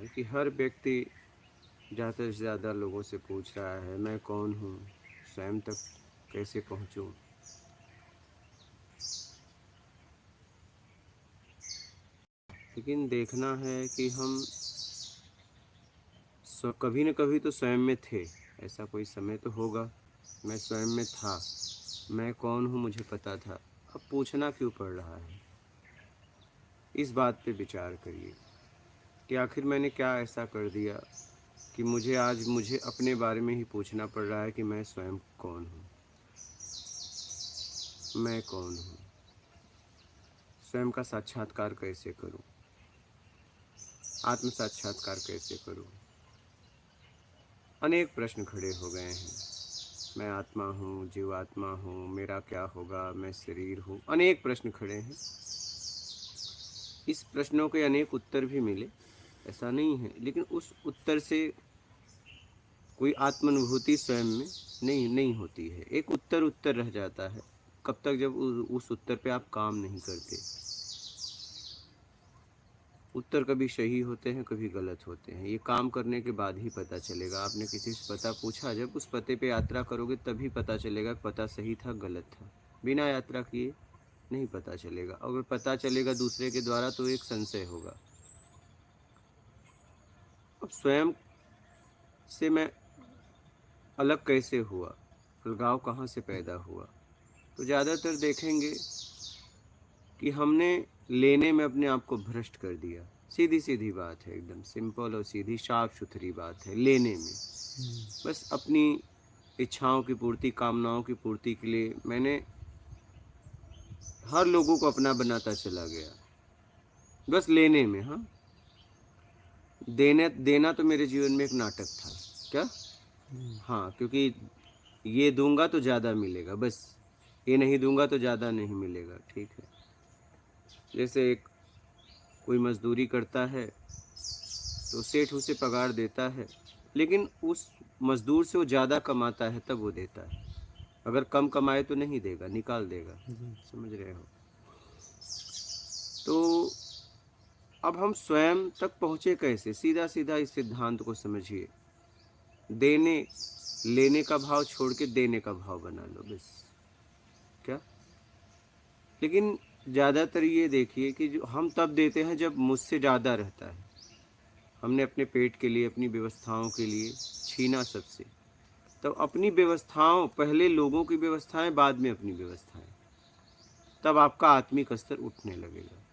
है कि हर व्यक्ति ज़्यादा से ज़्यादा लोगों से पूछ रहा है मैं कौन हूँ, स्वयं तक कैसे पहुँचूँ। लेकिन देखना है कि हम कभी न कभी तो स्वयं में थे। ऐसा कोई समय तो होगा मैं स्वयं में था, मैं कौन हूँ मुझे पता था। अब पूछना क्यों पड़ रहा है? इस बात पे विचार करिए कि आखिर मैंने क्या ऐसा कर दिया कि मुझे अपने बारे में ही पूछना पड़ रहा है कि मैं स्वयं कौन हूँ, मैं कौन हूँ, स्वयं का साक्षात्कार कैसे करूँ, आत्म साक्षात्कार कैसे करूँ। अनेक प्रश्न खड़े हो गए हैं। मैं आत्मा हूँ, जीवात्मा हूँ, मेरा क्या होगा, मैं शरीर हूँ, अनेक प्रश्न खड़े हैं। इस प्रश्नों के अनेक उत्तर भी मिले, ऐसा नहीं है, लेकिन उस उत्तर से कोई आत्मानुभूति स्वयं में नहीं होती है। एक उत्तर रह जाता है कब तक, जब उस उत्तर पे आप काम नहीं करते। उत्तर कभी सही होते हैं, कभी गलत होते हैं। ये काम करने के बाद ही पता चलेगा। आपने किसी से पता पूछा, जब उस पते पे यात्रा करोगे तभी पता चलेगा पता सही था गलत था। बिना यात्रा किए नहीं पता चलेगा। अगर पता चलेगा दूसरे के द्वारा तो एक संशय होगा। अब स्वयं से मैं अलग कैसे हुआ, अलगाव कहाँ से पैदा हुआ? तो ज़्यादातर देखेंगे कि हमने लेने में अपने आप को भ्रष्ट कर दिया। सीधी सीधी बात है, एकदम सिंपल और सीधी साफ सुथरी बात है। लेने में बस अपनी इच्छाओं की पूर्ति, कामनाओं की पूर्ति के लिए मैंने हर लोगों को अपना बनाता चला गया, बस लेने में। हाँ, देना तो मेरे जीवन में एक नाटक था। क्या? हाँ, क्योंकि ये दूंगा तो ज़्यादा मिलेगा, बस ये नहीं दूंगा तो ज़्यादा नहीं मिलेगा। ठीक है, जैसे कोई मजदूरी करता है तो सेठ उसे पगार देता है, लेकिन उस मजदूर से वो ज़्यादा कमाता है तब वो देता है। अगर कम कमाए तो नहीं देगा, निकाल देगा। समझ रहे हो? तो अब हम स्वयं तक पहुँचे कैसे? सीधा सीधा इस सिद्धांत को समझिए। देने लेने का भाव छोड़ के देने का भाव बना लो, बस। क्या? लेकिन ज़्यादातर ये देखिए कि जो हम तब देते हैं जब मुझसे ज़्यादा रहता है। हमने अपने पेट के लिए, अपनी व्यवस्थाओं के लिए छीना सबसे। तब अपनी व्यवस्थाओं, पहले लोगों की व्यवस्थाएं, बाद में अपनी व्यवस्थाएं, तब आपका आत्मिक स्तर उठने लगेगा।